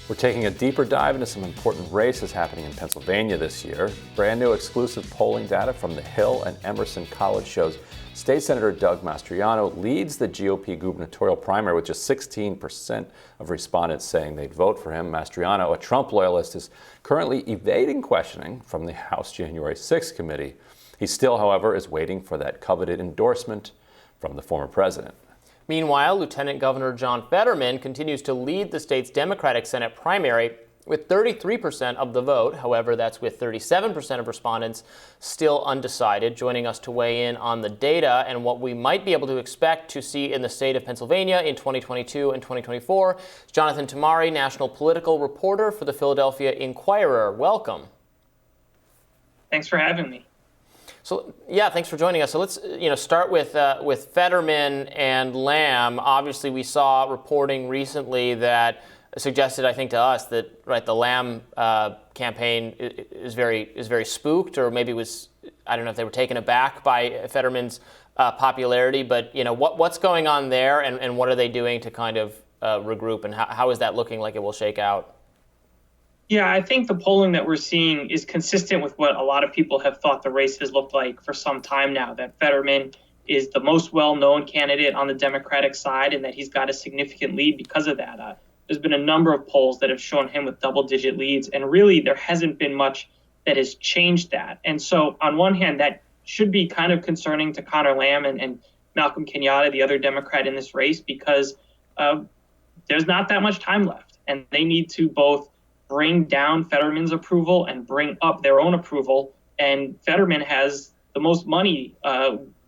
We're taking a deeper dive into some important races happening in Pennsylvania this year. Brand new exclusive polling data from The Hill and Emerson College shows State Senator Doug Mastriano leads the GOP gubernatorial primary with just 16% of respondents saying they'd vote for him. Mastriano, a Trump loyalist, is currently evading questioning from the House January 6th committee. He still, however, is waiting for that coveted endorsement from the former president. Meanwhile, Lieutenant Governor John Fetterman continues to lead the state's Democratic Senate primary with 33% of the vote. However, that's with 37% of respondents still undecided. Joining us to weigh in on the data and what we might be able to expect to see in the state of Pennsylvania in 2022 and 2024 is Jonathan Tamari, national political reporter for the Philadelphia Inquirer. Welcome. Thanks for having me. So, yeah, thanks for joining us. So let's start with Fetterman and Lamb. Obviously, we saw reporting recently that suggested, I think, to us that the Lamb campaign is very spooked, or maybe I don't know if they were taken aback by Fetterman's popularity. But what's going on there, and what are they doing to kind of regroup, and how is that looking like it will shake out? Yeah, I think the polling that we're seeing is consistent with what a lot of people have thought the race has looked like for some time now, that Fetterman is the most well-known candidate on the Democratic side and that he's got a significant lead because of that. There's been a number of polls that have shown him with double-digit leads, and really there hasn't been much that has changed that. And so on one hand, that should be kind of concerning to Connor Lamb and Malcolm Kenyatta, the other Democrat in this race, because there's not that much time left, and they need to both bring down Fetterman's approval and bring up their own approval. And Fetterman has the most money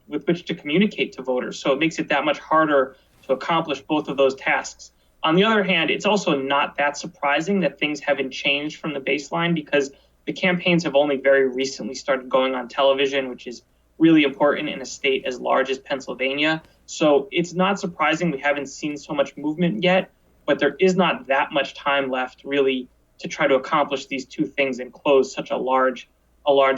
with which to communicate to voters. So it makes it that much harder to accomplish both of those tasks. On the other hand, it's also not that surprising that things haven't changed from the baseline, because the campaigns have only very recently started going on television, which is really important in a state as large as Pennsylvania. So it's not surprising we haven't seen so much movement yet, but there is not that much time left really to try to accomplish these two things and close such a large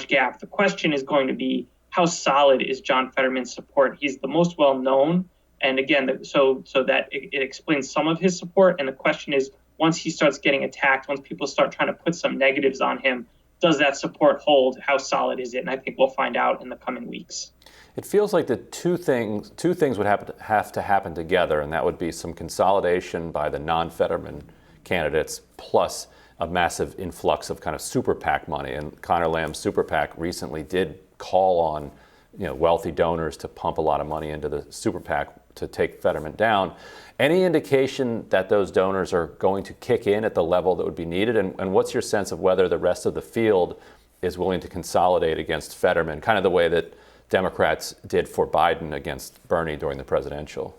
gap. The question is going to be, how solid is John Fetterman's support? He's the most well-known, and again, so that it explains some of his support. And the question is, once he starts getting attacked, once people start trying to put some negatives on him, does that support hold? How solid is it? And I think we'll find out in the coming weeks. It feels like the two things would have to happen together, and that would be some consolidation by the non-Fetterman candidates plus a massive influx of kind of super PAC money. And Connor Lamb's super PAC recently did call on wealthy donors to pump a lot of money into the super PAC to take Fetterman down. Any indication that those donors are going to kick in at the level that would be needed? And what's your sense of whether the rest of the field is willing to consolidate against Fetterman, kind of the way that Democrats did for Biden against Bernie during the presidential?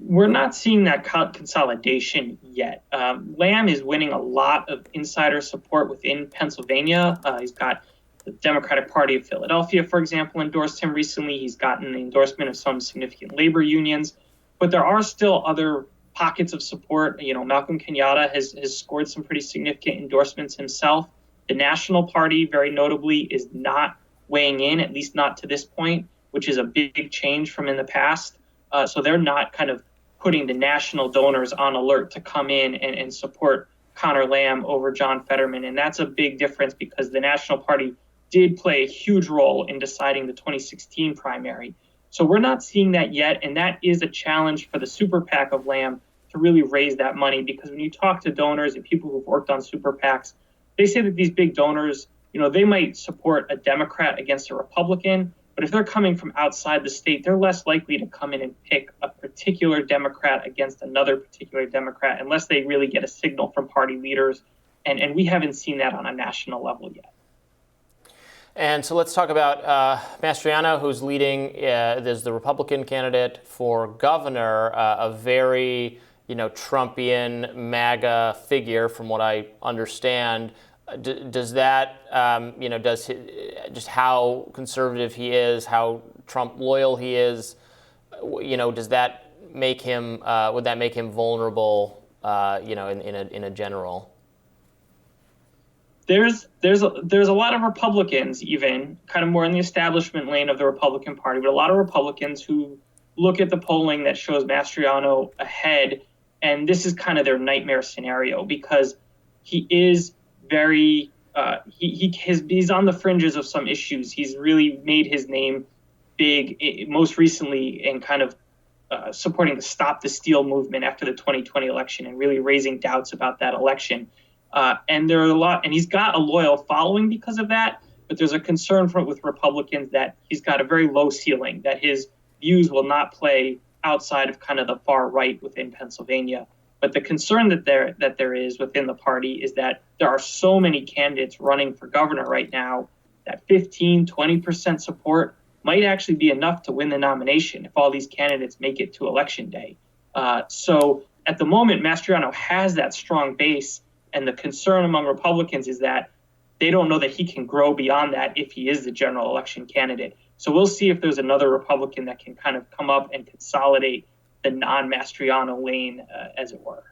We're not seeing that consolidation yet. Lamb is winning a lot of insider support within Pennsylvania. He's got the Democratic Party of Philadelphia, for example, endorsed him recently. He's gotten the endorsement of some significant labor unions. But there are still other pockets of support. Malcolm Kenyatta has scored some pretty significant endorsements himself. The National Party, very notably, is not weighing in, at least not to this point, which is a big change from in the past. So they're not kind of putting the national donors on alert to come in and support Connor Lamb over John Fetterman. And that's a big difference, because the National Party did play a huge role in deciding the 2016 primary. So we're not seeing that yet. And that is a challenge for the super PAC of Lamb to really raise that money, because when you talk to donors and people who've worked on super PACs, they say that these big donors, they might support a Democrat against a Republican, but if they're coming from outside the state, they're less likely to come in and pick a particular Democrat against another particular Democrat unless they really get a signal from party leaders. And we haven't seen that on a national level yet. And so let's talk about Mastriano, who's leading as the Republican candidate for governor, a very Trumpian MAGA figure, from what I understand. Does that, just how conservative he is, how Trump loyal he is, does that make him, would that make him vulnerable, in a general? There's a lot of Republicans, even kind of more in the establishment lane of the Republican Party, but a lot of Republicans who look at the polling that shows Mastriano ahead And this is kind of their nightmare scenario because he is very he's on the fringes of some issues. He's really made his name big, most recently in kind of supporting the Stop the Steal movement after the 2020 election and really raising doubts about that election. And there are and he's got a loyal following because of that. But there's a concern with Republicans that he's got a very low ceiling, that his views will not play outside of kind of the far right within Pennsylvania. But the concern that there is within the party is that there are so many candidates running for governor right now that 15, 20% support might actually be enough to win the nomination if all these candidates make it to election day. So at the moment, Mastriano has that strong base, and the concern among Republicans is that they don't know that he can grow beyond that if he is the general election candidate. So we'll see if there's another Republican that can kind of come up and consolidate the non-Mastriano lane, as it were.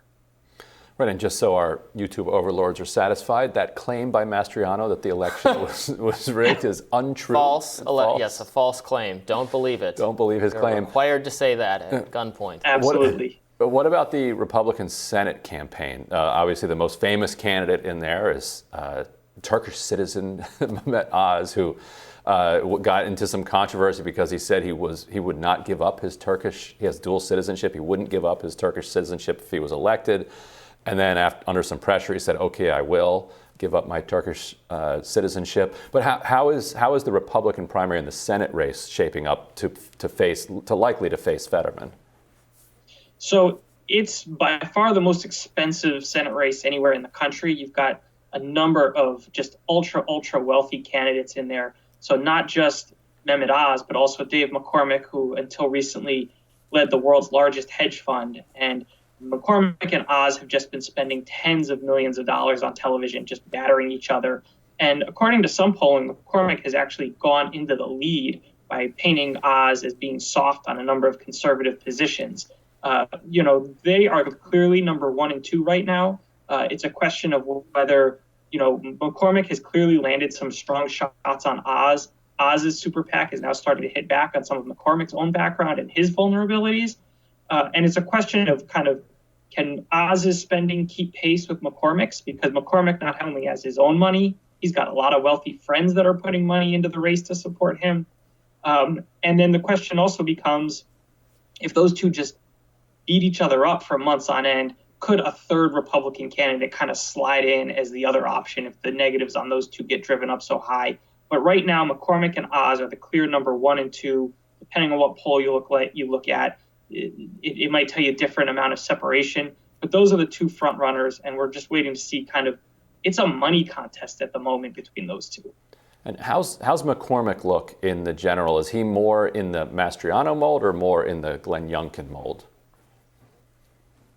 Right, and just so our YouTube overlords are satisfied, that claim by Mastriano that the election was rigged is untrue. False. Yes, a false claim. Don't believe it. Don't believe his claim. You're required to say that at gunpoint. Absolutely. But what about the Republican Senate campaign? Obviously, the most famous candidate in there is Turkish citizen Mehmet Oz, who got into some controversy because he said he would not give up his Turkish. He has dual citizenship. He wouldn't give up his Turkish citizenship if he was elected. And then under some pressure, he said, "Okay, I will give up my Turkish citizenship." But how is the Republican primary in the Senate race shaping up to likely face Fetterman? So it's by far the most expensive Senate race anywhere in the country. You've got a number of just ultra wealthy candidates in there. So not just Mehmet Oz, but also Dave McCormick, who until recently led the world's largest hedge fund. And McCormick and Oz have just been spending tens of millions of dollars on television, just battering each other. And according to some polling, McCormick has actually gone into the lead by painting Oz as being soft on a number of conservative positions. They are clearly number 1 and 2 right now. It's a question of whether, McCormick has clearly landed some strong shots on Oz. Oz's super PAC is now starting to hit back on some of McCormick's own background and his vulnerabilities. And it's a question of can Oz's spending keep pace with McCormick's? Because McCormick not only has his own money, he's got a lot of wealthy friends that are putting money into the race to support him. And then the question also becomes, if those two just beat each other up for months on end, could a third Republican candidate kind of slide in as the other option if the negatives on those two get driven up so high? But right now, McCormick and Oz are the clear number 1 and 2. Depending on what poll you look at, it might tell you a different amount of separation. But those are the two front runners, and we're just waiting to see it's a money contest at the moment between those two. And how's McCormick look in the general? Is he more in the Mastriano mold or more in the Glenn Youngkin mold?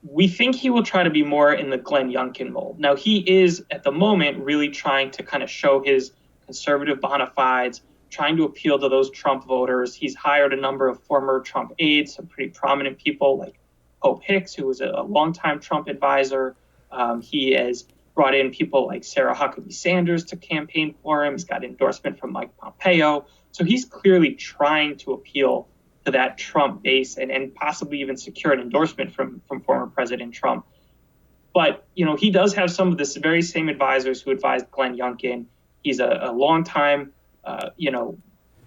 We think he will try to be more in the Glenn Youngkin mold. Now, he is, at the moment, really trying to kind of show his conservative bona fides, trying to appeal to those Trump voters. He's hired a number of former Trump aides, some pretty prominent people like Hope Hicks, who was a longtime Trump advisor. He has brought in people like Sarah Huckabee Sanders to campaign for him. He's got endorsement from Mike Pompeo. So he's clearly trying to appeal to that Trump base and possibly even secure an endorsement from former President Trump. But, he does have some of the very same advisors who advised Glenn Youngkin. He's a longtime,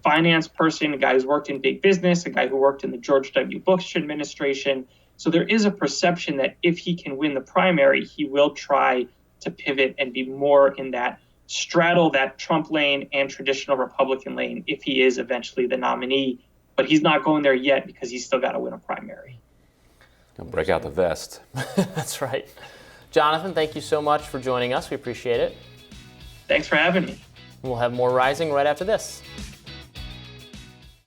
finance person, a guy who's worked in big business, a guy who worked in the George W. Bush administration. So there is a perception that if he can win the primary, he will try to pivot and be more in that straddle that Trump lane and traditional Republican lane if he is eventually the nominee. But he's not going there yet because he's still got to win a primary. Don't break out the vest. That's right. Jonathan, thank you so much for joining us. We appreciate it. Thanks for having me. We'll have more Rising right after this.